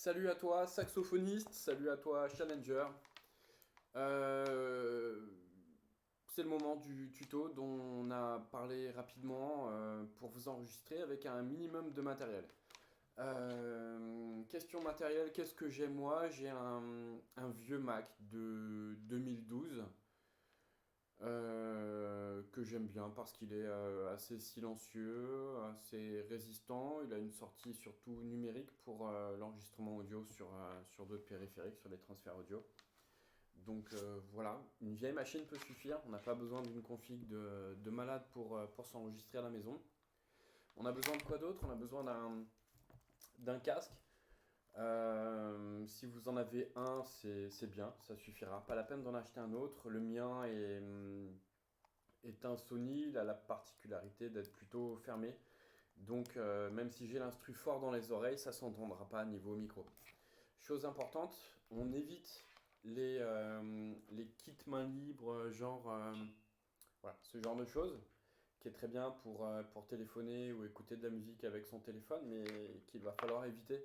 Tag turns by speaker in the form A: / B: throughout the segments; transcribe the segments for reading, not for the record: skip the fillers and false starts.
A: Salut à toi, saxophoniste, salut à toi, challenger. Euh, c'est le moment du tuto dont on a parlé rapidement pour vous enregistrer avec un minimum de matériel. Question matériel, qu'est-ce que j'ai moi? J'ai un vieux Mac de 2012 que j'aime bien parce qu'il est assez silencieux, assez résistant. Il a une sortie surtout numérique pour l'enregistrement audio sur d'autres périphériques, sur les transferts audio. Donc voilà, une vieille machine peut suffire. On n'a pas besoin d'une config de malade pour s'enregistrer à la maison. On a besoin de quoi d'autre? On a besoin d'un casque. Si vous en avez un, c'est bien, ça suffira. Pas la peine d'en acheter un autre. Le mien est un Sony, il a la particularité d'être plutôt fermé. Donc même si j'ai l'instru fort dans les oreilles, ça s'entendra pas niveau micro. Chose importante, on évite les kits main libre, genre voilà, ce genre de choses, qui est très bien pour téléphoner ou écouter de la musique avec son téléphone, mais qu'il va falloir éviter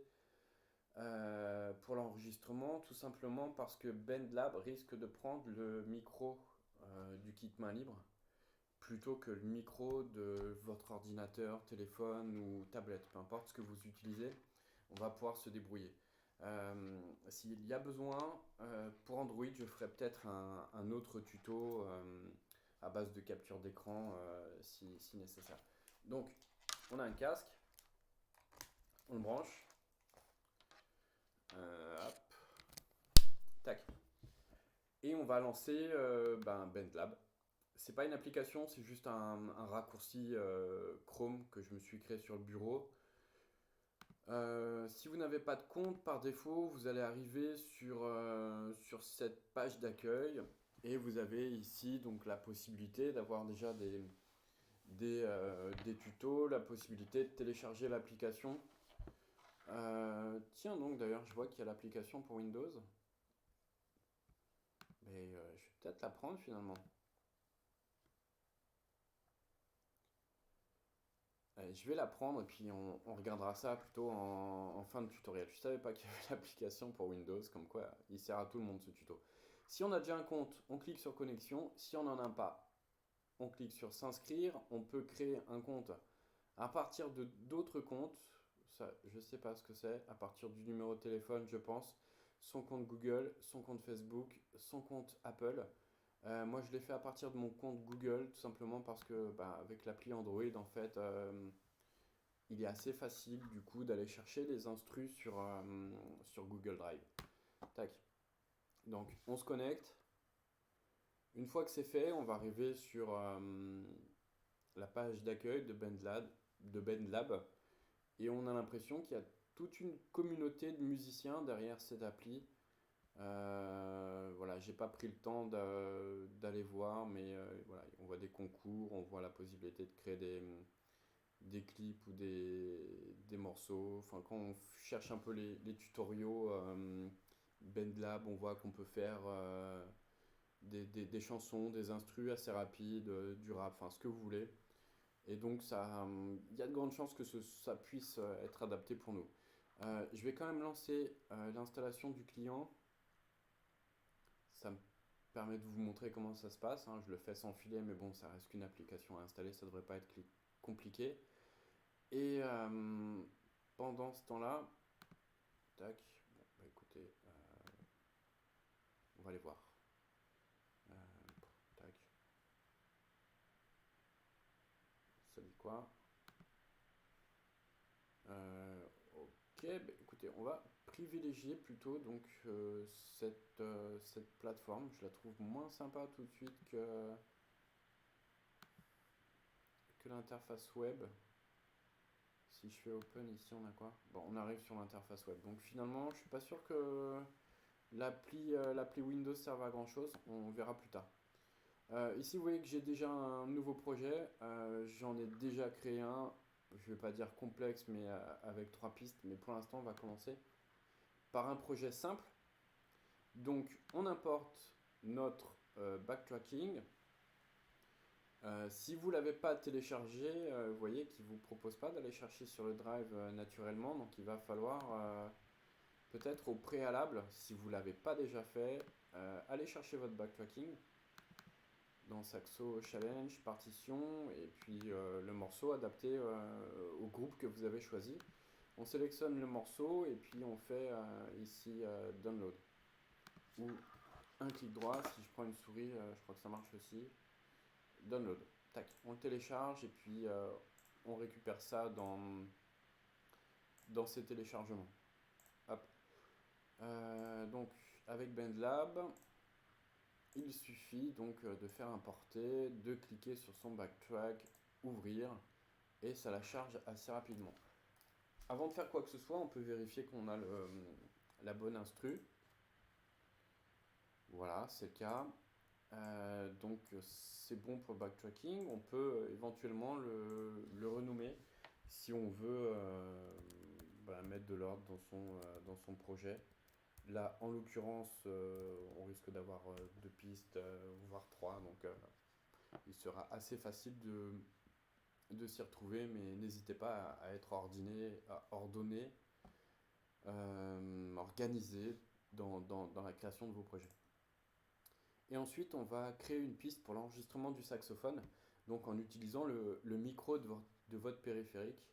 A: pour l'enregistrement, tout simplement parce que BandLab risque de prendre le micro du kit main libre plutôt que le micro de votre ordinateur, téléphone ou tablette, peu importe ce que vous utilisez, on va pouvoir se débrouiller. S'il y a besoin, pour Android, je ferai peut-être un autre tuto à base de capture d'écran si nécessaire. Donc, on a un casque, on le branche, hop, tac, et on va lancer BandLab. C'est pas une application, c'est juste un raccourci Chrome que je me suis créé sur le bureau. Si vous n'avez pas de compte, par défaut, vous allez arriver sur cette page d'accueil et vous avez ici donc la possibilité d'avoir déjà des tutos, la possibilité de télécharger l'application. Tiens donc d'ailleurs, je vois qu'il y a l'application pour Windows, mais je vais peut-être la prendre finalement. Allez, je vais la prendre et puis on regardera ça plutôt en fin de tutoriel. Je savais pas qu'il y avait l'application pour Windows, comme quoi il sert à tout le monde ce tuto. Si on a déjà un compte, on clique sur connexion. Si on n'en a pas, on clique sur s'inscrire. On peut créer un compte à partir de d'autres comptes. Ça, je sais pas ce que c'est. À partir du numéro de téléphone, je pense. Son compte Google, son compte Facebook, son compte Apple. Moi, je l'ai fait à partir de mon compte Google, tout simplement parce que, bah, avec l'appli Android, en fait, il est assez facile du coup d'aller chercher les instrus sur Google Drive. Tac. Donc on se connecte. Une fois que c'est fait, on va arriver sur la page d'accueil de BandLab et on a l'impression qu'il y a toute une communauté de musiciens derrière cette appli. Voilà, j'ai pas pris le temps d'aller voir, mais voilà, on voit des concours, on voit la possibilité de créer des clips ou des morceaux. Enfin, quand on cherche un peu les tutoriaux BandLab, on voit qu'on peut faire des chansons, des instrus assez rapides, du rap, enfin ce que vous voulez. Et donc, il y a de grandes chances que ça puisse être adapté pour nous. Je vais quand même lancer l'installation du client. Ça me permet de vous montrer comment ça se passe, hein. Je le fais sans filet, mais bon, ça reste qu'une application à installer, ça devrait pas être compliqué. Et pendant ce temps-là, tac, bon, bah écoutez, on va aller voir. Euh, Tac, ça dit quoi? Ok, bah écoutez, on va privilégier plutôt donc cette plateforme. Je la trouve moins sympa tout de suite que l'interface web. Si je fais open ici, on a quoi? Bon, on arrive sur l'interface web. Donc finalement, je suis pas sûr que l'appli Windows serve à grand chose. On verra plus tard. Ici, vous voyez que j'ai déjà un nouveau projet. J'en ai déjà créé un. Je ne vais pas dire complexe, mais avec trois pistes. Mais pour l'instant, on va commencer par un projet simple. Donc, on importe notre backtracking. Si vous ne l'avez pas téléchargé, vous voyez qu'il ne vous propose pas d'aller chercher sur le drive naturellement. Donc, il va falloir Peut-être au préalable, si vous ne l'avez pas déjà fait, allez chercher votre backtracking dans Saxo Challenge, partition, et puis le morceau adapté au groupe que vous avez choisi. On sélectionne le morceau et puis on fait ici Download. Ou un clic droit, si je prends une souris, je crois que ça marche aussi. Download. Tac, on le télécharge et puis on récupère ça dans ces téléchargements. Hop. Donc avec BandLab, il suffit donc de faire importer, de cliquer sur son backtrack, ouvrir, et ça la charge assez rapidement. Avant de faire quoi que ce soit, on peut vérifier qu'on a la bonne instru. Voilà, c'est le cas. Donc c'est bon pour le backtracking. On peut éventuellement le renommer si on veut mettre de l'ordre dans son projet. Là, en l'occurrence, on risque d'avoir deux pistes, voire trois, donc il sera assez facile de s'y retrouver, mais n'hésitez pas à être ordonné, organisé dans la création de vos projets. Et ensuite, on va créer une piste pour l'enregistrement du saxophone, donc en utilisant le micro de votre périphérique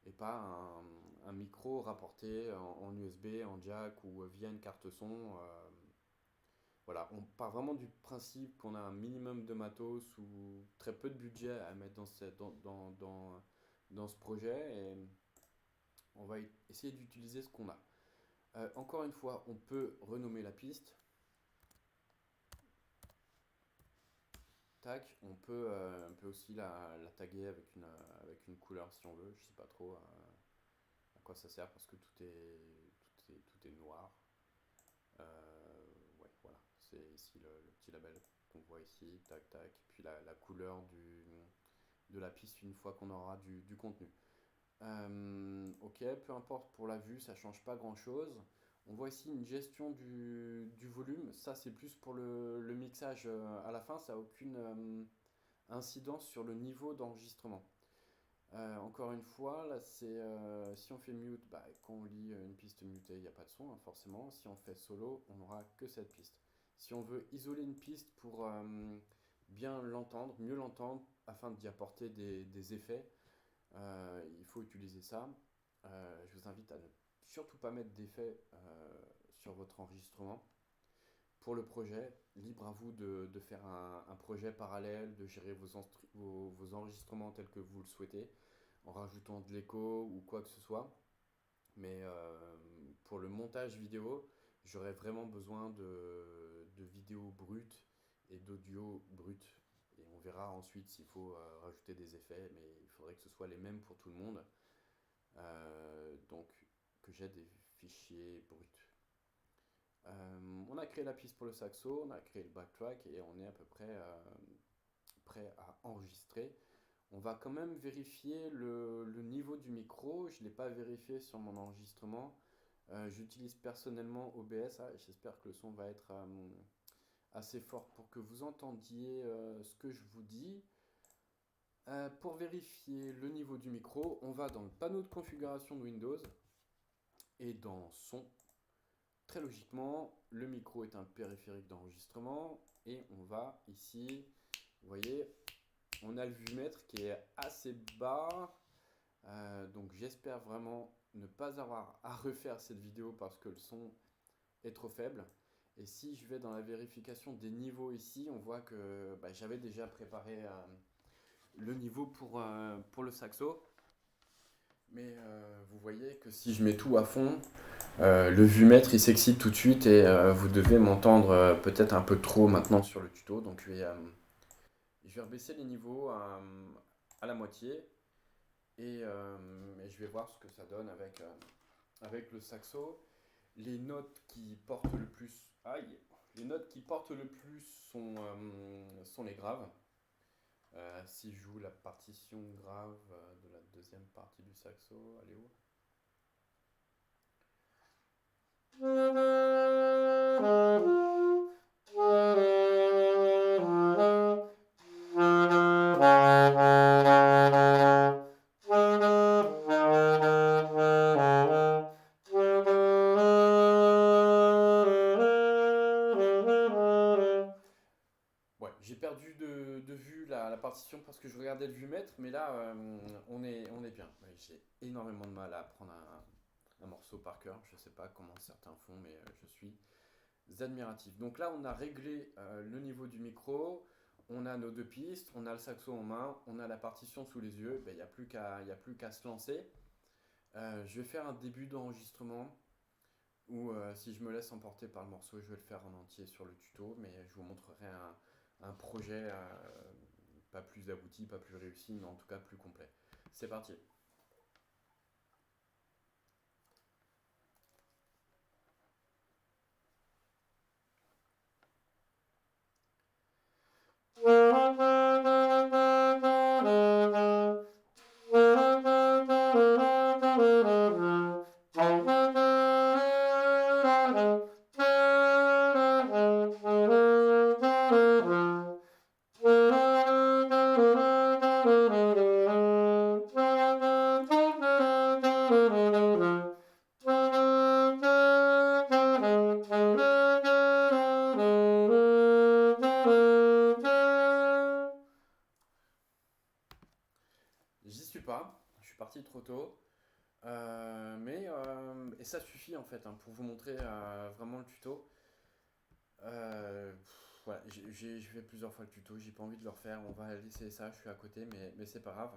A: et pas un micro rapporté en USB, en jack ou via une carte son. Voilà, on part vraiment du principe qu'on a un minimum de matos ou très peu de budget à mettre dans ce projet et on va essayer d'utiliser ce qu'on a. Encore une fois, on peut renommer la piste. Tac, on peut aussi la taguer avec une couleur si on veut. Je sais pas trop à quoi ça sert parce que tout est noir. Ouais, voilà, c'est ici le petit label qu'on voit ici, tac tac, puis la couleur de la piste une fois qu'on aura du contenu. Ok, peu importe pour la vue, ça change pas grand chose. On voit ici une gestion du volume, ça c'est plus pour le mixage à la fin, ça n'a aucune incidence sur le niveau d'enregistrement. Encore une fois, là c'est si on fait mute, quand on lit une piste mutée, il n'y a pas de son, hein, forcément. Si on fait solo, on n'aura que cette piste. Si on veut isoler une piste pour bien l'entendre, mieux l'entendre, afin d'y apporter des effets, il faut utiliser ça. Je vous invite à ne surtout pas mettre d'effets sur votre enregistrement. Pour le projet, libre à vous de faire un projet parallèle, de gérer vos enregistrements tels que vous le souhaitez, en rajoutant de l'écho ou quoi que ce soit. Mais pour le montage vidéo, j'aurais vraiment besoin de vidéos brutes et d'audio brut. Et on verra ensuite s'il faut rajouter des effets, mais il faudrait que ce soit les mêmes pour tout le monde. Donc que j'ai des fichiers bruts. On a créé la piste pour le saxo, on a créé le backtrack et on est à peu près prêt à enregistrer. On va quand même vérifier le niveau du micro. Je ne l'ai pas vérifié sur mon enregistrement. J'utilise personnellement OBS. J'espère que le son va être assez fort pour que vous entendiez ce que je vous dis. Pour vérifier le niveau du micro, on va dans le panneau de configuration de Windows et dans Son. Très logiquement, le micro est un périphérique d'enregistrement et on va ici, vous voyez, on a le vumètre qui est assez bas. Donc j'espère vraiment ne pas avoir à refaire cette vidéo parce que le son est trop faible. Et si je vais dans la vérification des niveaux ici, on voit que j'avais déjà préparé le niveau pour le saxo. Mais vous voyez que si je mets tout à fond, le vumètre il s'excite tout de suite et vous devez m'entendre peut-être un peu trop maintenant sur le tuto. Donc je vais rebaisser les niveaux à la moitié et je vais voir ce que ça donne avec le saxo. Les notes qui portent le plus, les notes qui portent le plus sont les graves. Si je joue la partition grave de la deuxième partie du saxo, allez où? partition parce que je regardais le vumètre, mais là, on est bien. Ouais, j'ai énormément de mal à apprendre un morceau par cœur. Je sais pas comment certains font, mais je suis admiratif. Donc là, on a réglé le niveau du micro, on a nos deux pistes, on a le saxo en main, on a la partition sous les yeux. Ben, il n'y a plus qu'à se lancer. Je vais faire un début d'enregistrement où si je me laisse emporter par le morceau, je vais le faire en entier sur le tuto, mais je vous montrerai un projet pas plus abouti, pas plus réussi, mais en tout cas plus complet. C'est parti. J'y suis pas, je suis parti trop tôt. Et ça suffit en fait hein, pour vous montrer vraiment le tuto. Voilà, j'ai fait plusieurs fois le tuto, j'ai pas envie de le refaire. On va laisser ça, je suis à côté, mais c'est pas grave.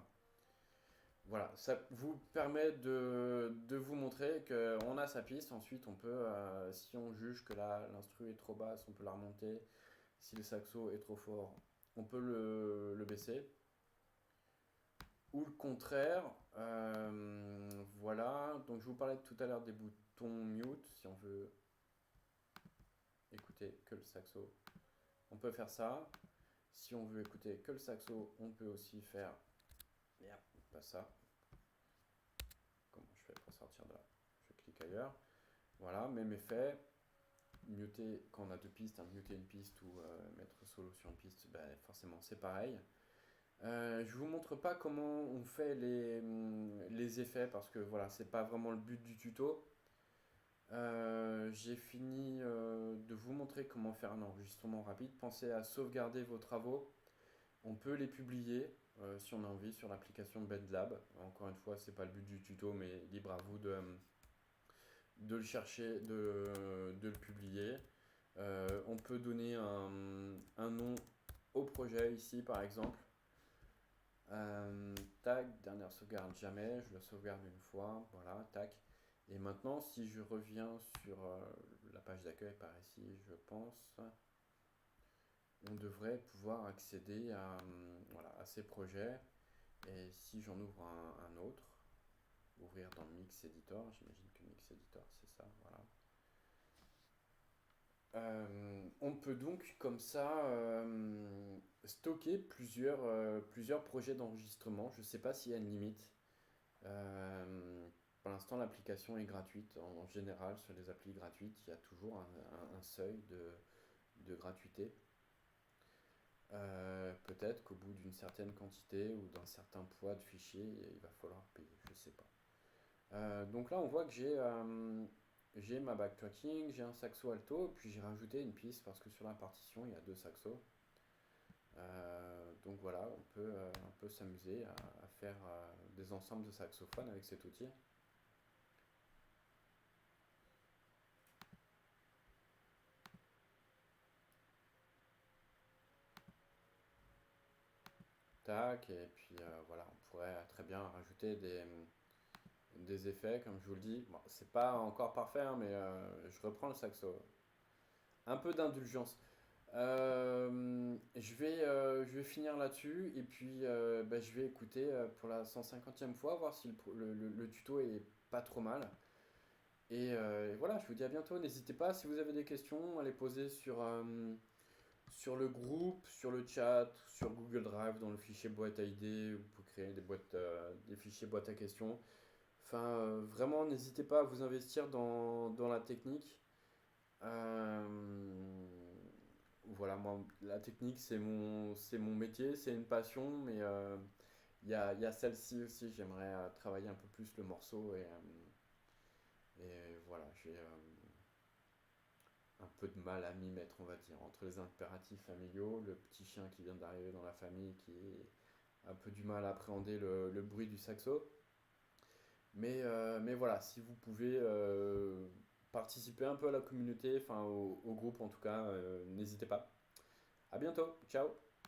A: Voilà, ça vous permet de vous montrer qu'on a sa piste. Ensuite, on peut, si on juge que l'instru est trop basse, on peut la remonter. Si le saxo est trop fort, on peut le baisser. Ou le contraire. Voilà, donc je vous parlais tout à l'heure des boutons mute. Si on veut écouter que le saxo, on peut faire ça. Si on veut écouter que le saxo, on peut aussi faire. Merde, pas ça. Comment je fais pour sortir de là? Je clique ailleurs. Voilà, même effet. Muter quand on a deux pistes, hein, muter une piste ou mettre solo sur une piste, ben, forcément c'est pareil. Je vous montre pas comment on fait les effets parce que voilà, c'est pas vraiment le but du tuto. J'ai fini de vous montrer comment faire un enregistrement rapide. Pensez à sauvegarder vos travaux. On peut les publier si on a envie sur l'application BandLab. Encore une fois, c'est pas le but du tuto, mais libre à vous de le chercher, de le publier. On peut donner un nom au projet ici par exemple. Tac, dernière sauvegarde jamais, je le sauvegarde une fois, voilà, tac. Et maintenant, si je reviens sur la page d'accueil par ici, je pense, on devrait pouvoir accéder voilà, à ces projets. Et si j'en ouvre un autre, ouvrir dans Mix Editor, j'imagine que Mix Editor c'est ça, voilà. On peut donc comme ça stocker plusieurs projets d'enregistrement. Je ne sais pas s'il y a une limite. Euh, pour l'instant, l'application est gratuite. En général, sur les applis gratuites, il y a toujours un seuil de gratuité. Peut-être qu'au bout d'une certaine quantité ou d'un certain poids de fichier, il va falloir payer. Je ne sais pas. Donc là, on voit que j'ai ma backtracking, j'ai un saxo alto, puis j'ai rajouté une piste parce que sur la partition, il y a deux saxos. Donc voilà, on peut un peu s'amuser à faire des ensembles de saxophones avec cet outil. Tac, et puis voilà, on pourrait très bien rajouter des effets, comme je vous le dis. Bon, c'est pas encore parfait, hein, mais je reprends le saxo. Un peu d'indulgence. Je vais finir là-dessus et puis bah, je vais écouter pour la 150e fois, voir si le tuto est pas trop mal. Et voilà, je vous dis à bientôt. N'hésitez pas, si vous avez des questions, à les poser sur le groupe, sur le chat, sur Google Drive, dans le fichier boîte à idées. Vous pouvez créer des fichiers boîte à questions. Enfin, vraiment, n'hésitez pas à vous investir dans la technique. Euh, voilà, moi, la technique, c'est mon métier, c'est une passion, mais il y a celle-ci aussi. J'aimerais travailler un peu plus le morceau et voilà, j'ai un peu de mal à m'y mettre, on va dire, entre les impératifs familiaux, le petit chien qui vient d'arriver dans la famille, qui a un peu du mal à appréhender le bruit du saxo. Mais voilà, si vous pouvez participer un peu à la communauté, enfin au groupe en tout cas, n'hésitez pas. À bientôt, ciao!